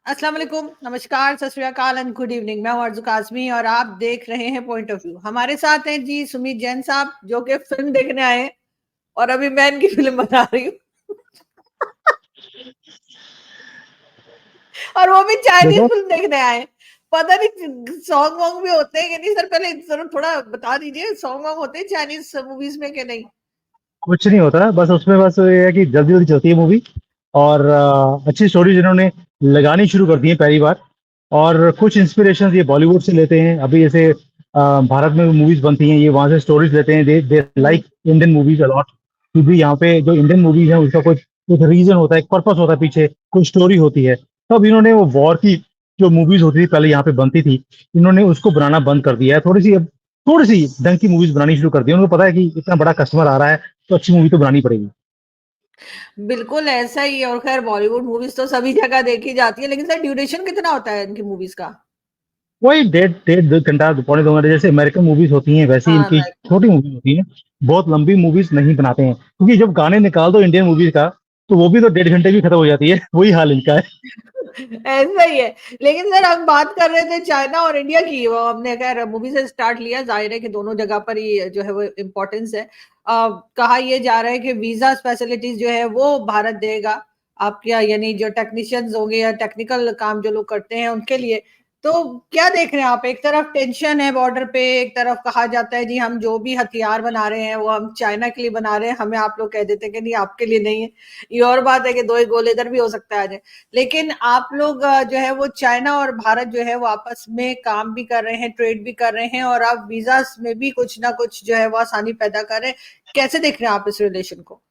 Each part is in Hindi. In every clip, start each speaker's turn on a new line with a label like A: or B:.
A: अस्सलाम वालेकुम, नमस्कार, सत श्री अकाल एंड गुड इवनिंग। मैं हूं अर्ज़ू काज़मी और आप देख रहे हैं पॉइंट ऑफ व्यू। हमारे साथ हैं जी सुमित जैन साहब, जो कि फ़िल्म देखने आए हैं और अभी मैं इनकी फ़िल्म बना रही हूँ। और वो भी चाइनीज़
B: देखो,
A: फ़िल्म देखने आए हैं। पता नहीं सॉन्ग वॉन्ग भी होते हैं कि नहीं? सर पहले ज़रा थोड़ा बता दीजिए, सॉन्ग वॉन्ग होते हैं चाइनीज़ मूवीज़ में कि नहीं?
B: कुछ नहीं होता। बस उसमें बस ये है कि जल्दी-जल्दी चलती है मूवी और अच्छी स्टोरीज़ इन्होंने लगानी शुरू कर दी है पहली बार। और कुछ इंस्पिरेशंस ये बॉलीवुड से लेते हैं। अभी जैसे भारत में मूवीज़ बनती हैं, ये वहाँ से स्टोरीज़ लेते हैं। दे दे
A: हुँ।
B: Like Indian movies a lot, क्योंकि यहाँ पे जो इंडियन मूवीज़ हैं, उसका कुछ एक रीज़न होता है, एक पर्पस होता है पीछे, कोई स्टोरी होती है। तब इन्होंने वो वॉर की जो मूवीज़ होती थी, पहले यहाँ पे बनती थी, इन्होंने उसको बनाना बंद कर दिया है। थोड़ी-सी ढंग की मूवीज़ बनानी शुरू कर दी है। उनको पता है कि इतना बड़ा कस्टमर आ रहा है, तो अच्छी मूवी तो बनानी पड़ेगी।
A: बिल्कुल ऐसा ही है और ख़ैर बॉलीवुड मूवीज़ तो सभी जगह देखी जाती है, लेकिन सर ड्यूरेशन कितना होता है इनकी मूवीज़ का?
B: वही डेढ़ डेढ़ 2 घंटा, पौने 2 घंटे जैसे अमेरिकन मूवीज़ होती हैं, वैसे ही
A: हाँ,
B: इनकी
A: राइट।
B: छोटी मूवीज़ होती हैं। बहुत लंबी मूवीज़ नहीं बनाते हैं, क्योंकि जब गाने निकाल दो इंडियन मूवीज़ का, तो वो भी तो डेढ़ घंटे में खत्म हो जाती है। वही हाल इनका है।
A: ऐसा ही है। लेकिन सर हम बात कर रहे थे चाइना और इंडिया की, वो हमने खैर मूवी से स्टार्ट लिया, ज़ाहिर है कि दोनों जगह पर ही जो है वो इम्पोर्टेंस है। कहा ये जा रहा है कि वीज़ा फैसिलिटीज़ जो है वो भारत देगा, आपके यहाँ यानी जो टेक्नीशियंस होंगे या टेक्निकल काम जो लोग करते हैं उनके लिए। तो क्या देख रहे हैं आप? एक तरफ टेंशन है बॉर्डर पे, एक तरफ कहा जाता है जी हम जो भी हथियार बना रहे हैं वो हम चाइना के लिए बना रहे हैं, हमें आप लोग कह देते हैं कि नहीं आपके लिए नहीं है। ये और बात है कि 2 ही गोले इधर भी हो सकता है आज। लेकिन आप लोग जो है वो चाइना और भारत जो है वो आपस में काम भी कर रहे हैं, ट्रेड भी कर रहे हैं और आप वीज़ास में भी कुछ ना कुछ जो है वो आसानी पैदा कर रहे हैं। कैसे देख रहे हैं आप इस रिलेशन को?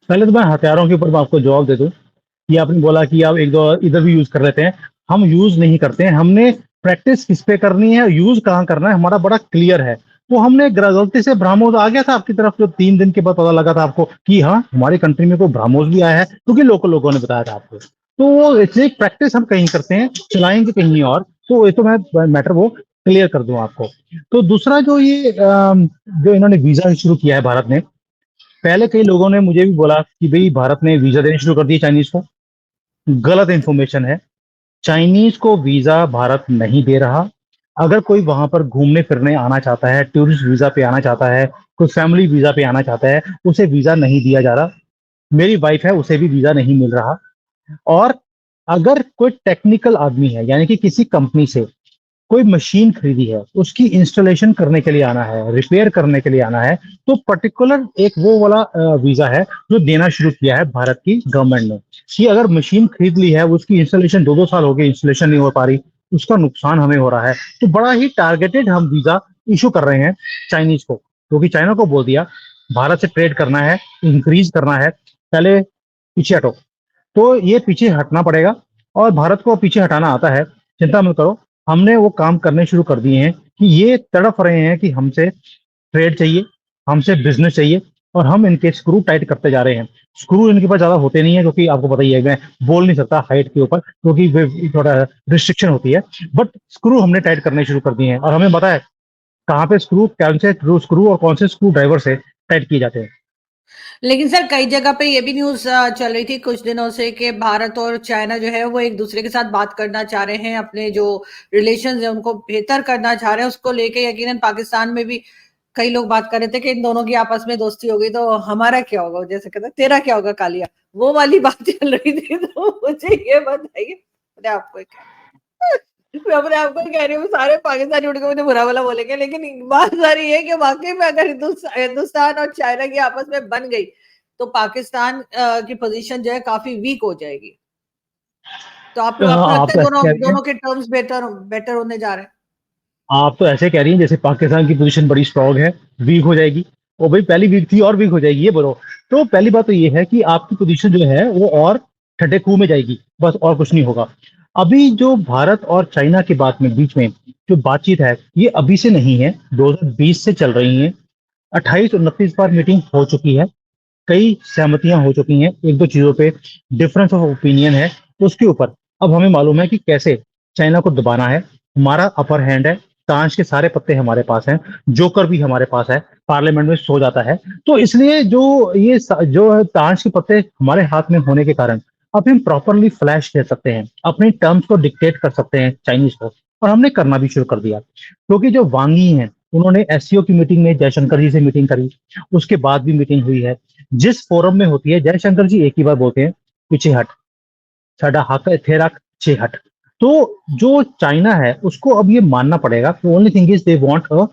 B: पहले तो मैं हथियारों के ऊपर मैं आपको जवाब दे दूँ, कि आपने बोला कि आप 1-2 इधर भी यूज़ कर लेते हैं। हम यूज़ नहीं करते हैं, हमने प्रैक्टिस किस पे करनी है, यूज़ कहाँ करना है, हमारा बड़ा क्लियर है। तो हमने गलती से ब्रह्मोस आ गया था आपकी तरफ, जो 3 दिन के बाद पता लगा था आपको कि हाँ, हमारी कंट्री में कोई ब्रह्मोस भी आया है, क्योंकि लोकल लोगों ने बताया था आपको। तो वो इसलिए प्रैक्टिस हम कहीं करते हैं, चलाएँगे कहीं और। तो ये तो मैं मैटर वो क्लियर कर दूँ आपको। तो दूसरा जो ये जो इन्होंने वीज़ा शुरू किया है भारत ने, पहले कई लोगों ने मुझे भी बोला कि भई भारत ने वीज़ा देने शुरू कर दिए चाइनीज़ को। गलत इन्फॉर्मेशन है। चाइनीज़ को वीज़ा भारत नहीं दे रहा। अगर कोई वहाँ पर घूमने-फिरने आना चाहता है, टूरिस्ट वीज़ा पे आना चाहता है, कोई फैमिली वीज़ा पे आना चाहता है, उसे वीज़ा नहीं दिया जा रहा। मेरी वाइफ़ है, उसे भी वीज़ा नहीं मिल रहा। और अगर कोई टेक्निकल आदमी है, यानी कि किसी कंपनी से कोई मशीन खरीदी है, उसकी इंस्टॉलेशन करने के लिए आना है, रिपेयर करने के लिए आना है, तो पर्टिकुलर एक वो वाला वीज़ा है, जो देना शुरू किया है भारत की गवर्नमेंट ने, कि अगर मशीन खरीद ली है, उसकी इंस्टॉलेशन 2-2 साल हो गए, इंस्टॉलेशन नहीं हो पा रही, उसका नुकसान हमें हो रहा है, तो बड़ा ही टारगेटेड हम वीज़ा इश्यू कर रहे हैं चाइनीज़ को। क्योंकि चाइना को बोल दिया, भारत से ट्रेड करना है, इंक्रीज़ करना है, पहले पीछे हटो। तो ये पीछे हटना पड़ेगा और भारत को पीछे हटाना आता है, चिंता मत करो। हमने वो काम करने शुरू कर दिए हैं कि ये तड़फ रहे हैं कि हमसे ट्रेड चाहिए, हमसे बिज़नेस चाहिए और हम इनके स्क्रू टाइट करते जा रहे हैं। स्क्रू इनके पास ज़्यादा होते नहीं है, क्योंकि आपको पता ही है, मैं बोल नहीं सकता हाइट के ऊपर, क्योंकि वे थोड़ा रिस्ट्रिक्शन होती है। बट स्क्रू हमने टाइट करने शुरू कर दिए हैं और हमें पता है कहाँ पे स्क्रू, कौन से स्क्रू और कौन से स्क्रू ड्राइवर से टाइट किए जाते हैं।
A: लेकिन सर कई जगह पे ये भी न्यूज़ चल रही थी कुछ दिनों से कि भारत और चाइना जो है वो एक दूसरे के साथ बात करना चाह रहे हैं, अपने जो रिलेशंस हैं उनको बेहतर करना चाह रहे हैं। उसको लेके यकीनन पाकिस्तान में भी कई लोग बात कर रहे थे कि इन दोनों की आपस में दोस्ती हो गई तो हमारा क्या होगा? जैसे कहते हैं तेरा क्या होगा कालिया? वो वाली बात चल रही थी तो मुझे ये बताइए मैं आपको क्या मैं अपने आप को ही कह रही हूँ सारे पाकिस्तानी उठ के मुझे बुरा भला बोलेंगे, लेकिन बात सारी है कि वाकई में अगर हिंदुस्तान और चाइना की आपस में बन गई तो पाकिस्तान की पोजीशन जो है काफी वीक हो जाएगी। तो आप लोग आपको
B: आप
A: लगता
B: तो
A: है
B: ऐसे
A: दोनों
B: कह रही हैं,
A: दोनों के टर्म्स बेटर बेटर होने जा रहे हैं?
B: आप तो ऐसे कह रही हैं जैसे पाकिस्तान की पोजीशन बड़ी स्ट्रांग है, वीक हो जाएगी। वो भाई पहली वीक थी और वीक हो जाएगी, ये बोलो। तो पहली बात तो ये है कि आपकी पोजीशन जो है वो और ठंडे खूह में जाएगी, बस और कुछ नहीं होगा। अभी जो भारत और चाइना की बात में बीच में जो बातचीत है, ये अभी से नहीं है, 2020 से चल रही है। 28-29 बार मीटिंग हो चुकी है, कई सहमतियां हो चुकी हैं, एक दो चीजों पे डिफरेंस ऑफ ओपिनियन है, तो उसके ऊपर अब हमें मालूम है कि कैसे चाइना को दबाना है। हमारा अपर हैंड है, ताश के सारे पत्ते हमारे पास हैं, जोकर भी हमारे पास है, पार्लियामेंट में सो जाता है। तो इसलिए जो ताश के पत्ते हमारे हाथ में होने के कारण अब हम प्रॉपरली फ्लैश दे सकते हैं, अपने टर्म्स को डिक्टेट कर सकते हैं चाइनीज को, और हमने करना भी शुरू कर दिया। क्योंकि जो वांगी हैं, उन्होंने एससीओ की मीटिंग में जयशंकर जी से मीटिंग करी, उसके बाद भी मीटिंग हुई है। जिस फोरम में होती है, जयशंकर जी एक ही बार बोलते हैं, पीछे हट, साडा हक इत्थे रख, पीछे हट। तो जो चाइना है उसको अब ये मानना पड़ेगा कि only thing is they want a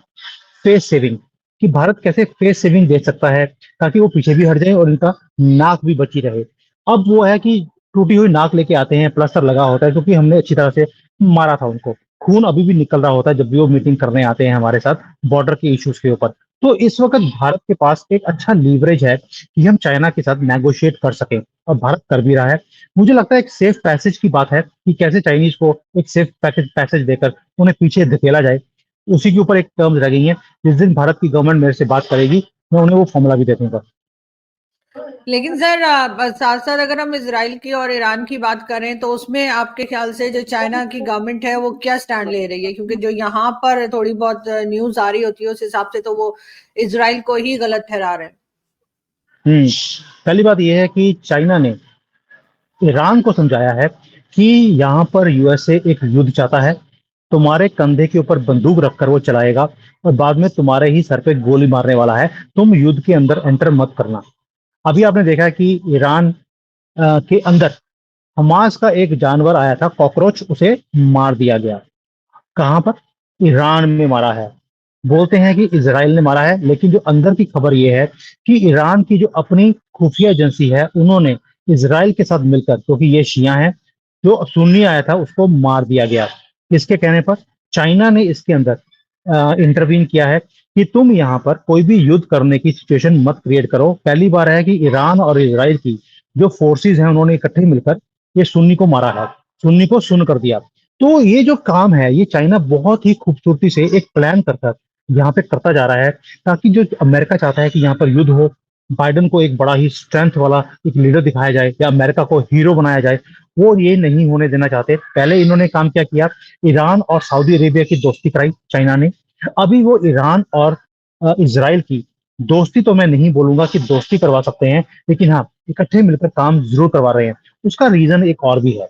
B: face saving, कि भारत कैसे फेस सेविंग दे सकता है ताकि वो पीछे भी हट जाए और इनका नाक भी बची रहे। अब वो है कि टूटी हुई नाक लेके आते हैं, प्लास्टर लगा होता है, क्योंकि हमने अच्छी तरह से मारा था उनको। खून अभी भी निकल रहा होता है जब भी वो मीटिंग करने आते हैं हमारे साथ बॉर्डर के इश्यूज के ऊपर। तो इस वक्त भारत के पास एक अच्छा लीवरेज है कि हम चाइना के साथ नेगोशिएट कर सकें, और भारत कर भी रहा है। मुझे लगता है एक सेफ पैसेज की बात है कि कैसे चाइनीज को एक सेफ पैसेज देकर उन्हें पीछे धकेला जाए। उसी के ऊपर एक टर्म्स रह गई हैं। जिस दिन भारत की गवर्नमेंट मेरे से बात करेगी, मैं उन्हें वो फॉर्मूला भी दे दूंगा।
A: लेकिन सर साथ साथ अगर हम इसराइल की और ईरान की बात करें तो उसमें आपके ख्याल से जो चाइना की गवर्नमेंट है वो क्या स्टैंड ले रही है? क्योंकि जो यहाँ पर थोड़ी बहुत न्यूज आ रही होती है उस हिसाब से तो वो इसराइल को ही गलत ठहरा रहे हैं।
B: हम्म। पहली बात यह है कि चाइना ने ईरान को समझाया है कि यहाँ पर यूएसए एक युद्ध चाहता है, तुम्हारे कंधे के ऊपर बंदूक रखकर वो चलाएगा, और बाद में तुम्हारे ही सर पे गोली मारने वाला है, तुम युद्ध के अंदर एंटर मत करना। अभी आपने देखा कि ईरान के अंदर हमास का एक जानवर आया था, कॉकरोच, उसे मार दिया गया। कहाँ पर? ईरान में मारा है। बोलते हैं कि इजराइल ने मारा है, लेकिन जो अंदर की खबर ये है कि ईरान की जो अपनी खुफिया एजेंसी है, उन्होंने इजराइल के साथ मिलकर, क्योंकि ये शिया है, जो सुन्नी आया था उसको मार दिया गया। किसके कहने पर? चाइना ने इसके अंदर इंटरवीन किया है कि तुम यहाँ पर कोई भी युद्ध करने की सिचुएशन मत क्रिएट करो। पहली बार है कि ईरान और इजराइल की जो फोर्सेस हैं उन्होंने इकट्ठे मिलकर ये सुन्नी को मारा है, सुन्नी को सुन कर दिया। तो ये जो काम है, ये चाइना बहुत ही खूबसूरती से एक प्लान करता यहाँ पे करता जा रहा है, ताकि जो अमेरिका चाहता है कि यहाँ पर युद्ध हो, बाइडेन को एक बड़ा ही स्ट्रेंथ वाला एक लीडर दिखाया जाए या अमेरिका को हीरो बनाया जाए, वो ये नहीं होने देना चाहते। पहले इन्होंने काम क्या किया, ईरान और सऊदी अरेबिया की दोस्ती कराई चाइना ने। अभी वो ईरान और इजराइल की दोस्ती, तो मैं नहीं बोलूंगा कि दोस्ती करवा सकते हैं, लेकिन हाँ, इकट्ठे मिलकर काम जरूर करवा रहे हैं। उसका रीजन एक और भी है।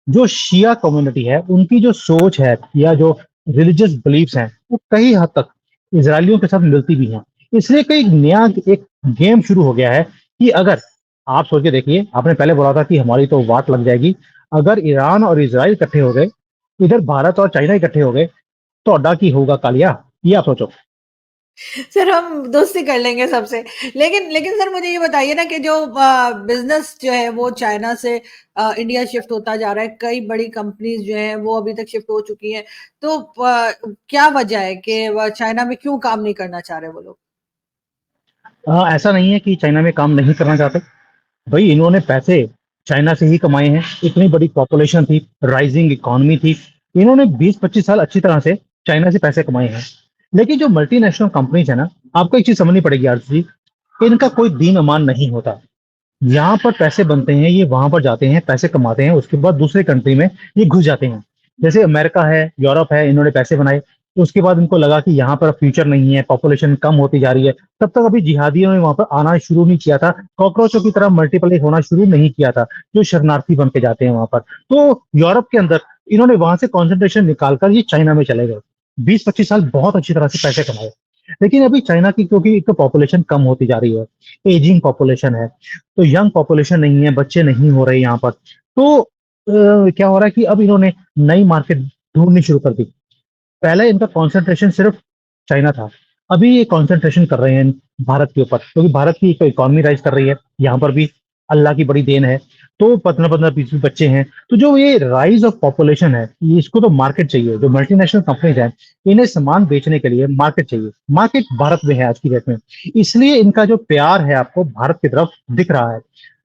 B: जो शिया कम्युनिटी है, उनकी जो सोच है या जो रिलीजियस बिलीफ्स हैं, वो कई हद तक इसराइलियों के साथ मिलती भी हैं। इसलिए कई नया एक गेम शुरू हो गया है कि अगर आप सोच के देखिए, आपने पहले बोला था कि हमारी तो वाट लग जाएगी, अगर ईरान और इसराइल इकट्ठे हो गए, इधर भारत और चाइना इकट्ठे हो गए, तो अड्डा की होगा कालिया, ये आप सोचो।
A: सर हम दोस्ती कर लेंगे सबसे। लेकिन लेकिन सर मुझे ये बताइए ना कि जो बिजनेस जो है वो चाइना से इंडिया शिफ्ट होता जा रहा है, कई बड़ी कंपनीज जो हैं वो अभी तक शिफ्ट हो चुकी हैं। तो क्या वजह है कि चाइना में क्यों काम नहीं करना चाह रहे वो लोग?
B: ऐसा नहीं है कि चाइना में काम नहीं करना चाहते। भाई, इन्होंने पैसे चाइना से ही कमाए हैं। इतनी बड़ी पॉपुलेशन थी, राइजिंग इकोनॉमी थी, इन्होंने 20-25 साल अच्छी तरह से चाइना से पैसे कमाए हैं। लेकिन जो मल्टीनेशनल कंपनीज है ना, आपको एक चीज समझनी पड़ेगी आरती जी, इनका कोई दीन ईमान नहीं होता। यहाँ पर पैसे बनते हैं, ये वहां पर जाते हैं, पैसे कमाते हैं, उसके बाद दूसरे कंट्री में ये घुस जाते हैं। जैसे अमेरिका है, यूरोप है, इन्होंने पैसे बनाए, उसके बाद इनको लगा कि यहाँ पर फ्यूचर नहीं है, पॉपुलेशन कम होती जा रही है। तब तक अभी जिहादियों ने वहां पर आना शुरू नहीं किया था, कॉकरोचों की तरह मल्टीप्लाई होना शुरू नहीं किया था, जो शरणार्थी बन के जाते हैं वहां पर। तो यूरोप के अंदर इन्होंने वहां से कॉन्सेंट्रेशन निकालकर ये चाइना में चले गए। 20-25 साल बहुत अच्छी तरह से पैसे कमाए। लेकिन अभी चाइना की, क्योंकि एक तो पॉपुलेशन कम होती जा रही है, एजिंग पॉपुलेशन है, तो यंग पॉपुलेशन नहीं है, बच्चे नहीं हो रहे यहाँ पर। तो क्या हो रहा है कि अब इन्होंने नई मार्केट ढूंढनी शुरू कर दी। पहले इनका कंसंट्रेशन सिर्फ चाइना था, अभी ये कंसंट्रेशन कर रहे हैं भारत के ऊपर, क्योंकि भारत की इकोनॉमी राइज कर रही है, यहाँ पर भी अल्लाह की बड़ी देन है। तो 15-15-20 बच्चे हैं, तो जो ये राइज ऑफ पॉपुलेशन है, ये इसको तो मार्केट चाहिए। जो मल्टीनेशनल कंपनीज हैं, इन्हें सामान बेचने के लिए मार्केट चाहिए। मार्केट भारत में है आज की डेट में, इसलिए इनका जो प्यार है आपको भारत की तरफ दिख रहा है।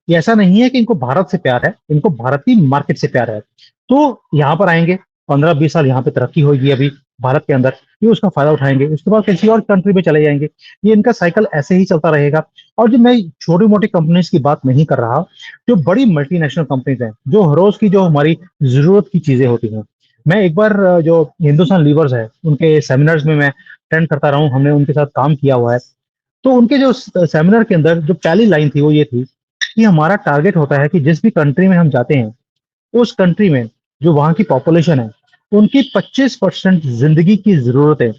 B: ये ऐसा नहीं है कि इनको भारत से प्यार है, इनको भारत की मार्केट से प्यार है। तो यहाँ पर आएंगे, 15-20 साल यहाँ पे तरक्की होगी अभी भारत के अंदर, ये उसका फायदा उठाएंगे, उसके बाद किसी और कंट्री में चले जाएंगे। ये इनका साइकिल ऐसे ही चलता रहेगा। और जो मैं छोटी मोटी कंपनीज की बात नहीं कर रहा, जो बड़ी मल्टीनेशनल कंपनीज हैं, जो हर रोज की जो हमारी जरूरत की चीजें होती हैं। मैं एक बार जो हिंदुस्तान लीवर्स है, उनके सेमिनार्स में मैं अटेंड करता रहा हूँ, हमने उनके साथ काम किया हुआ है। तो उनके जो सेमिनार के अंदर जो पहली लाइन थी वो ये थी कि हमारा टारगेट होता है कि जिस भी कंट्री में हम जाते हैं, उस कंट्री में जो वहाँ की पॉपुलेशन है, उनकी 25% ज़िंदगी की ज़रूरतें,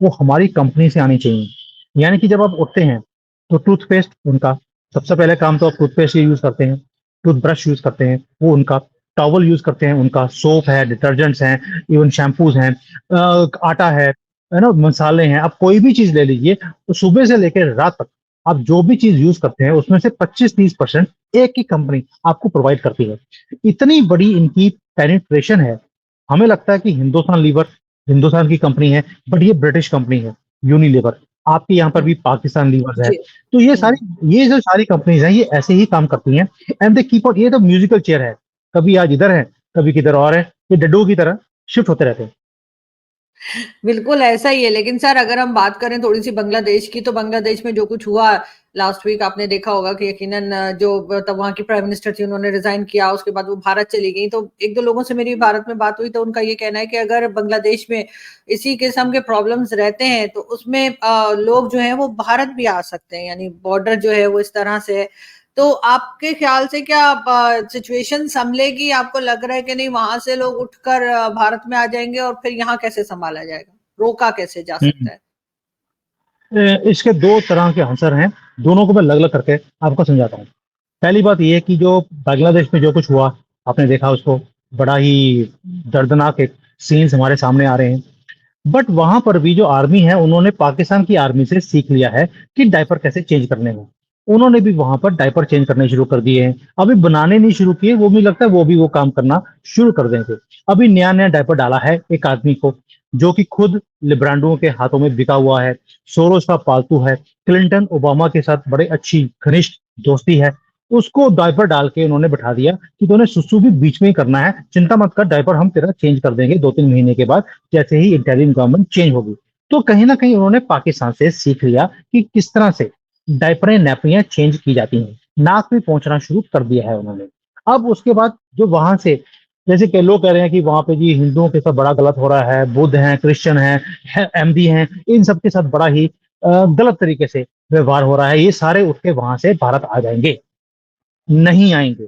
B: वो हमारी कंपनी से आनी चाहिए। यानी कि जब आप उठते हैं, तो टूथपेस्ट उनका, सबसे पहले काम तो आप टूथपेस्ट ही यूज़ करते हैं, टूथब्रश यूज़ करते हैं, वो उनका, टॉवल यूज़ करते हैं उनका, सोप है, डिटर्जेंट्स हैं, इवन शैम्पूज़ हैं, आटा है ना? मसाले हैं, आप कोई भी चीज़ ले लीजिए, तो सुबह से लेकर रात तक आप जो भी चीज़ यूज़ करते हैं, उसमें से 25-30% एक ही कंपनी आपको प्रोवाइड करती है। इतनी बड़ी इनकी पेनिट्रेशन है। हमें लगता है कि हिंदुस्तान लीवर हिंदुस्तान की कंपनी है, बट ये ब्रिटिश कंपनी है, यूनिलीवर। आपके यहाँ पर भी
A: हम्म,
B: पाकिस्तान लीवर्स है।
A: जी।
B: तो ये जो सारी कंपनीज हैं, ये ऐसे ही काम करती हैं। एंड दे कीप ऑन, ये तो म्यूजिकल चेयर है, कभी आज इधर है, कभी किधर और है, ये डड्डू की तरह शिफ्ट होते रहते हैं।
A: बिल्कुल ऐसा ही है, लेकिन सर अगर हम बात करें थोड़ी-सी बांग्लादेश की, तो बांग्लादेश में जो कुछ हुआ लास्ट वीक, आपने देखा होगा कि यकीनन जो तब वहाँ की प्राइम मिनिस्टर थी, उन्होंने रिज़ाइन किया, उसके बाद वो भारत चली गईं। तो 1-2 लोगों से मेरी भारत में बात हुई, तो उनका ये कहना है कि अगर बांग्लादेश में इसी किस्म के प्रॉब्लम्स रहते हैं, तो उसमें लोग जो हैं वो भारत भी आ सकते हैं, यानी बॉर्डर जो है वो इस तरह से है। तो आपके ख्याल से क्या सिचुएशन संभलेगी? आपको लग रहा है कि नहीं वहां से लोग उठकर भारत में आ जाएंगे, और फिर यहाँ कैसे संभाला जाएगा? रोका कैसे जा
B: हम्म।
A: सकता है?
B: इसके दो तरह के आंसर हैं, दोनों को मैं अलग अलग करके आपको समझाता हूँ। पहली बात ये है कि जो बांग्लादेश में जो कुछ हुआ, आपने देखा उसको, बड़ा ही दर्दनाक एक सीन्स हमारे सामने आ रहे हैं। बट वहां पर भी जो आर्मी है, उन्होंने पाकिस्तान की आर्मी से सीख लिया है कि डायपर कैसे चेंज करने हैं। उन्होंने भी वहां पर डायपर चेंज करने शुरू कर दिए हैं। अभी बनाने नहीं शुरू किए, वो मुझे लगता है वो भी वो काम करना शुरू कर देंगे। अभी नया नया डायपर डाला है एक आदमी को, जो कि खुद लिब्रांडुओं के हाथों में बिका हुआ है, सोरोस का पालतू है, क्लिंटन ओबामा के साथ बड़े अच्छी घनिष्ठ दोस्ती है। उसको डायपर डाल के उन्होंने बैठा दिया कि तूने सुसु भी बीच में ही करना है, चिंता मत कर, डायपर हम तेरा चेंज कर देंगे 2-3 महीने के बाद, जैसे ही इंटरिम गवर्नमेंट चेंज होगी। तो कहीं ना कहीं उन्होंने पाकिस्तान से सीख लिया कि किस तरह से डायपरें नैपरियां चेंज की जाती हैं। नाक में पहुंचना शुरू कर दिया है उन्होंने। अब उसके बाद जो वहां से, जैसे कि लोग कह रहे हैं कि वहां पे जी हिंदुओं के साथ बड़ा गलत हो रहा है, बुद्ध हैं, क्रिश्चियन हैं, एमडी हैं, इन सब के साथ बड़ा ही गलत तरीके से व्यवहार हो रहा है, ये सारे उठ के वहां से भारत आ जाएंगे। नहीं आएंगे।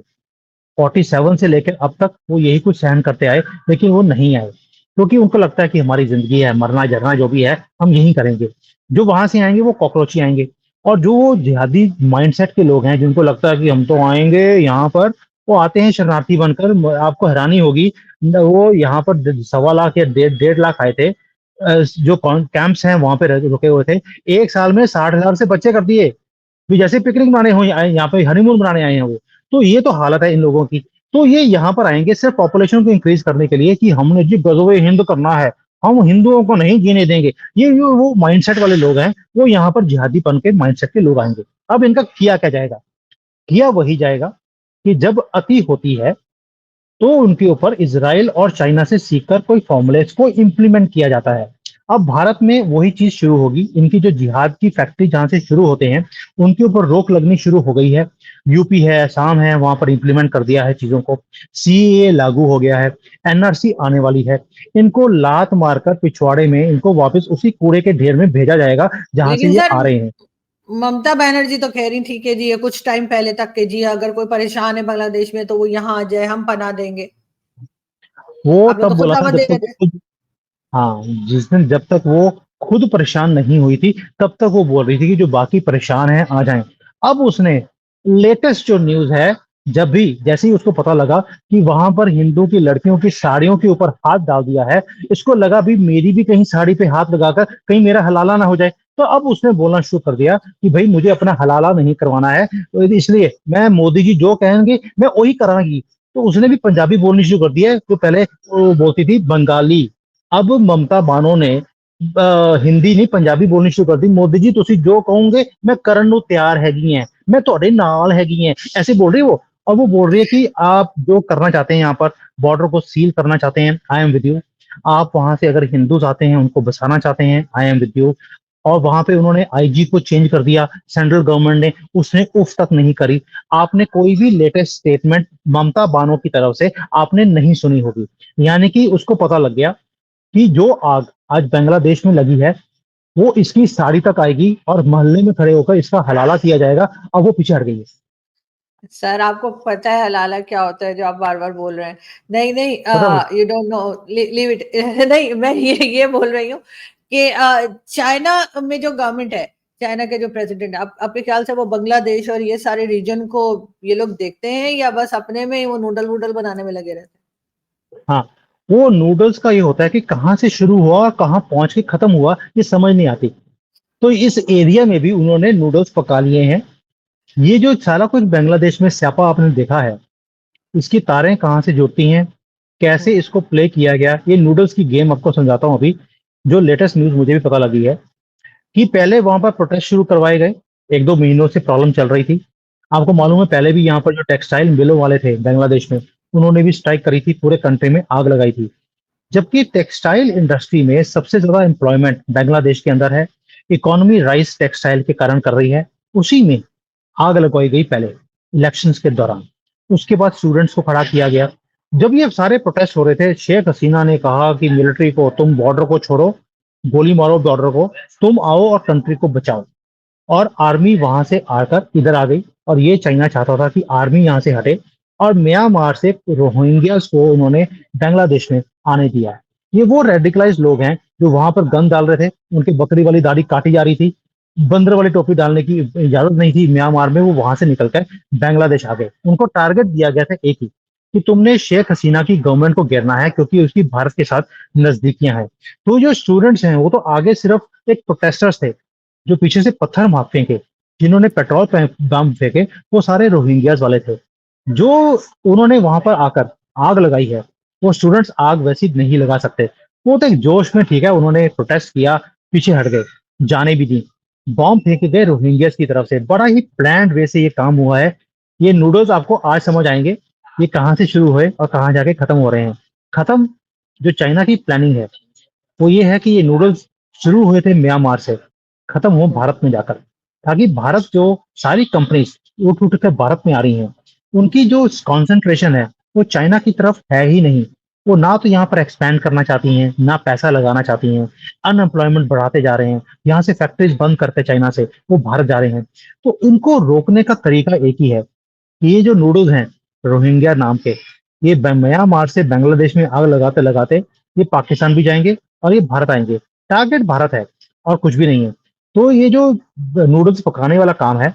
B: 47 से लेकर अब तक वो यही कुछ सहन करते आए, लेकिन वो नहीं आए, क्योंकि उनको लगता है कि हमारी जिंदगी है, मरना झरना जो भी है हम यही करेंगे। जो वहां से आएंगे वो कॉकरोची आएंगे। और जो वो जिहादी माइंडसेट के लोग हैं, जिनको लगता है कि हम तो आएंगे यहाँ पर, वो आते हैं शरणार्थी बनकर। आपको हैरानी होगी, वो यहाँ पर 1.25 लाख या 1.5 लाख आए थे। जो कैंप्स हैं वहां पे रुके हुए थे, एक साल में 60,000 से बच्चे कर दिए। भी जैसे पिकनिक मनाने हो आए, यहाँ पे हनीमून मनाने आए हैं वो। तो ये तो हालत है इन लोगों की। तो ये यहाँ पर आएंगे सिर्फ पॉपुलेशन को इंक्रीज करने के लिए, कि हमने जी गजोए हिंद करना है, हम हिंदुओं को नहीं जीने देंगे। ये जो वो माइंडसेट वाले लोग हैं, वो यहाँ पर जिहादीपन के माइंडसेट के लोग आएंगे। अब इनका किया क्या जाएगा? किया वही जाएगा कि जब अति होती है, तो उनके ऊपर इजराइल और चाइना से सीखकर कोई फॉर्मुलेस को इंप्लीमेंट किया जाता है। अब भारत में वही चीज शुरू होगी। इनकी जो जिहाद की फैक्ट्री जहां से शुरू होते हैं, उनके ऊपर रोक लगनी शुरू हो गई है। यूपी है, असम है, वहां पर इंप्लीमेंट कर दिया है चीजों को। सीएए लागू हो गया है, एनआरसी आने वाली है। इनको लात मारकर पिछवाड़े में इनको वापस उसी कूड़े के ढेर में भेजा जाएगा जहां से
A: लेकिन
B: ये
A: सर,
B: आ रहे हैं।
A: ममता बनर्जी तो कह रही थी कि जी ये कुछ टाइम पहले तक के जी अगर कोई परेशान है बांग्लादेश में, तो वो यहाँ आ जाए, हम पनाह देंगे।
B: वो
A: आपने तो
B: तब
A: खुद
B: बोला था
A: दावत
B: जब
A: दे रहे
B: तक
A: थे।
B: वो, हाँ, जिस दिन जब तक वो खुद परेशान नहीं हुई थी, तब तक वो बोल रही थी कि जो बाकी परेशान हैं आ जाएं। अब उसने लेटेस्ट जो न्यूज है, जब भी जैसे ही उसको पता लगा कि वहां पर हिंदू की लड़कियों की साड़ियों के ऊपर हाथ डाल दिया है, इसको लगा भी मेरी भी कहीं साड़ी पे हाथ लगाकर कहीं मेरा हलाला ना हो जाए। तो अब उसने बोलना शुरू कर दिया कि भाई मुझे अपना हलाला नहीं करवाना है, तो इसलिए मैं मोदी जी जो कहेंगे मैं वही करांगी। तो उसने भी पंजाबी बोलनी शुरू कर दिया है, तो पहले वो बोलती थी बंगाली। अब ममता बानो ने हिंदी नहीं पंजाबी बोलनी शुरू कर दी। मोदी जी तुसी जो कहोगे मैं करन ਨੂੰ ਤਿਆਰ ਹੈਗੀ हैं, मैं ਤੁਹਾਡੇ ਨਾਲ हैगी हैं, ऐसे बोल रही है वो। और वो बोल रही है कि आप जो करना चाहते हैं, यहाँ पर बॉर्डर को सील करना चाहते हैं, आई एम विद यू। आप वहां से अगर हिंदूज आते हैं उनको बसाना चाहते हैं, आई एम विद यू। और वहां पे उन्होंने आईजी को चेंज कर दिया, सेंट्रल गवर्नमेंट ने, उसने उफ तक नहीं करी। आपने कोई भी लेटेस्ट स्टेटमेंट ममता बानो की तरफ से आपने नहीं सुनी होगी। यानी कि उसको पता लग गया कि जो आग आज बांग्लादेश में लगी है, वो इसकी साड़ी तक आएगी और मोहल्ले में खड़े होकर इसका हलाला किया जाएगा। अब वो पीछे हट गई है।
A: सर आपको पता है हलाला क्या होता है जो आप बार बार बोल रहे हैं? नहीं नहीं,
B: पता है?
A: You don't know, leave it. नहीं, मैं ये बोल रही हूँ कि चाइना में जो गवर्नमेंट है, चाइना के जो प्रेसिडेंट, आप आपके ख्याल से वो बांग्लादेश और ये सारे रीजन को ये लोग देखते हैं, या बस अपने में ही वो नूडल वूडल बनाने में लगे रहते
B: हाँ, वो नूडल्स का ये होता है कि कहाँ से शुरू हुआ और कहाँ पहुंच के खत्म हुआ, ये समझ नहीं आती। तो इस एरिया में भी उन्होंने नूडल्स पका लिए हैं। ये जो सारा कुछ बांग्लादेश में स्यापा आपने देखा है, इसकी तारें कहाँ से जुड़ती हैं, कैसे
A: हैं?
B: इसको प्ले किया गया, ये नूडल्स की गेम आपको समझाता हूँ अभी। जो लेटेस्ट न्यूज़ मुझे भी पता लगी है कि पहले वहाँ पर प्रोटेस्ट शुरू करवाए गए, 1-2 महीनों से प्रॉब्लम चल रही थी। आपको
A: हुँ,
B: मालूम है पहले भी यहाँ पर जो टेक्सटाइल मिलों वाले थे बांग्लादेश में, उन्होंने भी स्ट्राइक करी थी, पूरे कंट्री में आग लगाई थी। जबकि टेक्सटाइल इंडस्ट्री में सबसे ज्यादा एम्प्लॉयमेंट बांग्लादेश के अंदर है, इकोनॉमी राइस टेक्सटाइल के कारण कर रही है, उसी में आग लगवाई गई पहले इलेक्शंस के दौरान। उसके बाद स्टूडेंट्स को खड़ा किया गया। जब ये सारे प्रोटेस्ट हो रहे थे, शेख हसीना ने कहा कि मिलिट्री को तुम बॉर्डर को छोड़ो, गोली मारो बॉर्डर को, तुम आओ और कंट्री को बचाओ। और आर्मी वहां से आकर इधर आ गई, और ये चाइना चाहता था कि आर्मी यहाँ से हटे, और म्यांमार से रोहिंग्यास को उन्होंने बांग्लादेश में आने दिया। ये वो रेडिकलाइज लोग हैं जो वहां पर गन डाल रहे थे, उनकी बकरी वाली दाढ़ी काटी जा रही थी, बंदर वाली टोपी डालने की इजाजत नहीं थी म्यांमार में, वो वहां से निकलकर बांग्लादेश आ गए। उनको टारगेट दिया गया था एक ही, कि तुमने शेख हसीना की गवर्नमेंट को घेरना है, क्योंकि उसकी भारत के साथ नजदीकियां हैं। तो जो स्टूडेंट्स हैं वो तो आगे सिर्फ एक प्रोटेस्टर्स थे, जो पीछे से पत्थर मार फेंके, जिन्होंने पेट्रोल बम फेंके, वो सारे रोहिंग्यास वाले थे। जो उन्होंने वहां पर आकर आग लगाई है, वो स्टूडेंट्स आग वैसी नहीं लगा सकते। वो तो एक जोश में, ठीक है, उन्होंने प्रोटेस्ट किया, पीछे हट गए, जाने भी दी, बॉम्ब फेंके गए रोहिंग्यास की तरफ से। बड़ा ही प्लान्ड वे से ये काम हुआ है। ये नूडल्स आपको आज समझ आएंगे ये कहाँ से शुरू हुए और कहाँ जाके खत्म हो रहे हैं। खत्म, जो चाइना की प्लानिंग है वो ये है कि ये नूडल्स शुरू हुए थे म्यांमार से, खत्म हो
A: हुँ।
B: भारत में जाकर, ताकि भारत जो सारी कंपनीज उठ उठ कर भारत में आ रही हैं, उनकी जो कंसंट्रेशन है वो चाइना की तरफ है ही नहीं। वो ना तो यहाँ पर एक्सपैंड करना चाहती हैं, ना पैसा लगाना चाहती हैं, अनएम्प्लॉयमेंट बढ़ाते जा रहे हैं, यहाँ से फैक्ट्रीज बंद करते चाइना से वो भारत जा रहे हैं। तो इनको रोकने का तरीका एक ही है, ये जो नूडल्स हैं रोहिंग्या नाम के, ये म्यांमार से बांग्लादेश में आग लगाते लगाते ये पाकिस्तान भी जाएंगे और ये भारत आएंगे। टारगेट भारत है और कुछ भी नहीं है। तो ये जो नूडल्स पकाने वाला काम है,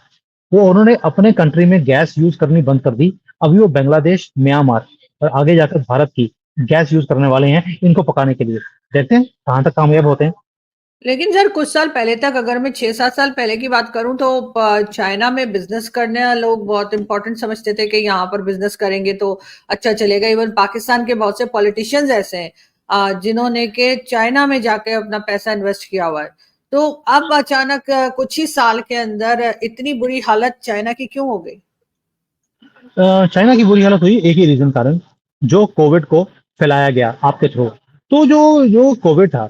B: वो उन्होंने अपने कंट्री में गैस यूज करनी बंद कर दी। अभी वो बांग्लादेश, म्यांमार और आगे जाकर भारत की गैस यूज करने वाले हैं इनको पकाने के लिए। देखते हैं कहाँ तक कामयाब होते हैं।
A: लेकिन सर कुछ साल पहले तक, अगर मैं 6-7 साल पहले की बात करूं, तो चाइना में बिजनेस करने वाले लोग बहुत इंपॉर्टेंट समझते थे कि यहाँ पर बिजनेस करेंगे तो अच्छा चलेगा। इवन पाकिस्तान के बहुत से पॉलिटिशियंस ऐसे हैं जिन्होंने के चाइना में जाके अपना पैसा इन्वेस्ट किया हुआ है। तो अब अचानक कुछ ही साल के अंदर इतनी बुरी हालत चाइना की क्यों हो गई?
B: चाइना की बुरी हालत हुई एक ही रीजन कारण, जो कोविड को फैलाया गया आपके थ्रू। तो जो जो कोविड था,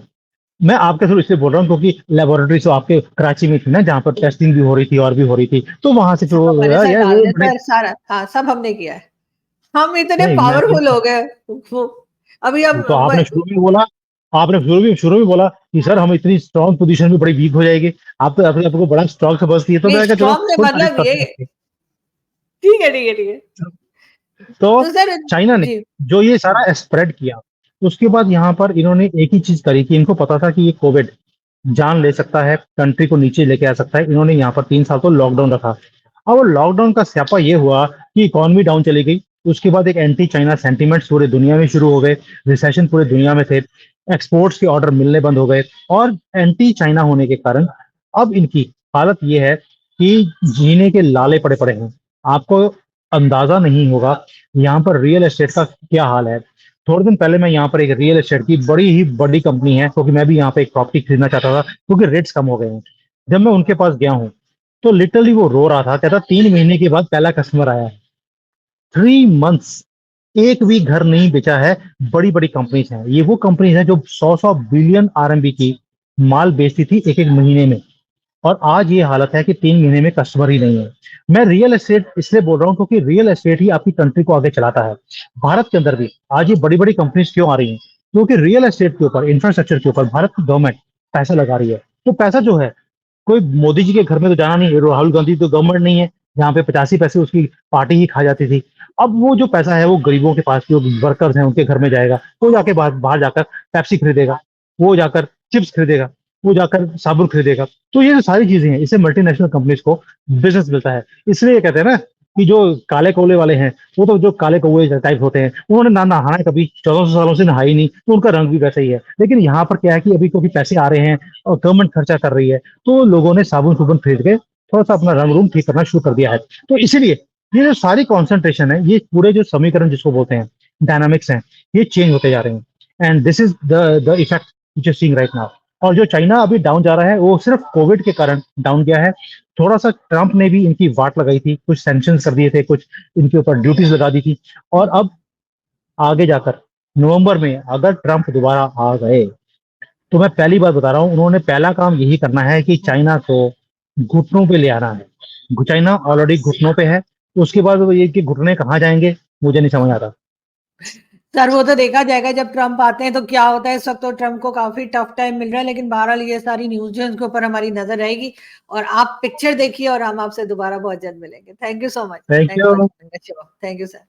B: मैं आपके थ्रू इसलिए बोल रहा हूँ क्योंकि लेबोरेटरी तो आपके कराची में थी ना, जहाँ पर टेस्टिंग भी हो रही थी और भी हो रही थी, तो वहां से
A: सब
B: जो
A: हमारे सर
B: यार
A: डाल
B: वो
A: दे
B: बड़े,
A: सर, सारा, हाँ सब हमने किया है। हम इतने
B: नहीं मैं,
A: पावरफुल हो गए। वो अभी हम
B: तो आपने शुरू में बोला कि सर हम इतनी स्ट्रांग पोजीशन में बड़ी वीक हो जाएगी। आप तो अपने आपको बड़ा स्ट्रांग समझती है, तो
A: नहीं,
B: मैं कहा चलो
A: स्ट्रॉन्ग से
B: थोड़ी तारीफ
A: मतलब ये,
B: करते हैं।
A: ठीक है ठीक है ठीक है।
B: तो
A: तो सर,
B: चाइना ने
A: जी,
B: जो ये सारा स्प्रेड किया, उसके बाद यहाँ पर इन्होंने एक ही चीज करी कि इनको पता था कि ये कोविड जान ले सकता है, कंट्री को नीचे लेके आ सकता है। इन्होंने यहाँ पर 3 साल तो लॉकडाउन रखा। अब वो लॉकडाउन का स्यापा ये हुआ कि इकोनॉमी डाउन चली गई। उसके बाद एक एंटी चाइना सेंटीमेंट्स पूरे दुनिया में शुरू हो गए, रिसेशन पूरे दुनिया में थे, एक्सपोर्ट्स के ऑर्डर मिलने बंद हो गए, और एंटी चाइना होने के कारण अब इनकी हालत ये है कि जीने के लाले पड़े पड़े हैं। आपको अंदाजा नहीं होगा यहाँ पर रियल एस्टेट का क्या हाल है। थोड़े दिन पहले मैं यहाँ पर एक रियल एस्टेट की बड़ी ही बड़ी कंपनी है, क्योंकि मैं भी यहाँ पे एक प्रॉपर्टी खरीदना चाहता था क्योंकि रेट्स कम हो गए हैं। जब मैं उनके पास गया हूँ तो लिटरली वो रो रहा था, कहता 3 महीने के बाद पहला कस्टमर आया है। 3 मंथ्स, एक भी घर नहीं बेचा है। बड़ी बड़ी कंपनीज हैं ये, वो कंपनीज हैं जो 100-100 बिलियन RMB की माल बेचती थी एक एक महीने में, और आज ये हालत है कि 3 महीने में कस्टमर ही नहीं है। मैं रियल एस्टेट इसलिए बोल रहा हूँ क्योंकि रियल एस्टेट ही आपकी कंट्री को आगे चलाता है। भारत के अंदर भी आज ये बड़ी बड़ी कंपनीज क्यों आ रही हैं, क्योंकि रियल एस्टेट के ऊपर, इंफ्रास्ट्रक्चर के ऊपर भारत की गवर्नमेंट पैसा लगा रही है। तो पैसा जो है, कोई मोदी जी के घर में तो जाना नहीं है, राहुल गांधी तो गवर्नमेंट नहीं है, जहाँ पे 85 पैसे उसकी पार्टी ही खा जाती थी। अब वो जो पैसा है वो गरीबों के पास, जो वर्कर्स हैं उनके घर में जाएगा, वो जाके बाहर बाहर जाकर पेप्सी खरीदेगा, वो जाकर चिप्स खरीदेगा, वो जाकर साबुन खरीदेगा। तो ये जो सारी चीजें हैं, इससे मल्टीनेशनल कंपनीज को बिजनेस मिलता है। इसलिए ये कहते हैं ना कि जो काले कोले वाले हैं, वो तो जो काले कौवे टाइप होते हैं, उन्होंने ना नहाना है कभी, 1400 सालों से नहाई नहीं, तो उनका रंग भी वैसा ही है। लेकिन यहाँ पर क्या है कि अभी क्योंकि पैसे आ रहे हैं और गवर्नमेंट खर्चा कर रही है, तो लोगों ने साबुन सुबुन खरीद के थोड़ा सा अपना रंग रूम ठीक करना शुरू कर दिया है। तो इसीलिए ये जो सारी कॉन्सेंट्रेशन है, ये पूरे जो समीकरण जिसको बोलते हैं, डायनामिक्स हैं, ये चेंज होते जा रहे हैं। And this is the effect which is seeing right now. और जो चाइना अभी डाउन जा रहा है, वो सिर्फ कोविड के कारण डाउन गया है। थोड़ा सा ट्रंप ने भी इनकी वाट लगाई थी, कुछ सैंक्शन कर दिए थे, कुछ इनके ऊपर ड्यूटीज लगा दी थी। और अब आगे जाकर नवंबर में अगर ट्रंप दोबारा आ गए, तो मैं पहली बार बता रहा हूँ, उन्होंने पहला काम यही करना है कि चाइना को घुटनों पे ले आना है। चाइना ऑलरेडी घुटनों पे है, उसके बाद वो ये कि घुटने कहाँ जाएंगे, मुझे नहीं समझ आता।
A: सर वो तो देखा जाएगा जब ट्रम्प आते हैं तो क्या होता है। इस वक्त तो ट्रम्प को काफी टफ टाइम मिल रहा है, लेकिन बहरहाल ये सारी न्यूज है उनके ऊपर हमारी नजर रहेगी। और आप पिक्चर देखिए और हम आपसे दोबारा बहुत जल्द मिलेंगे। Thank you so much.
B: Thank
A: thanks for
B: you.
A: Joining the show. Thank you sir.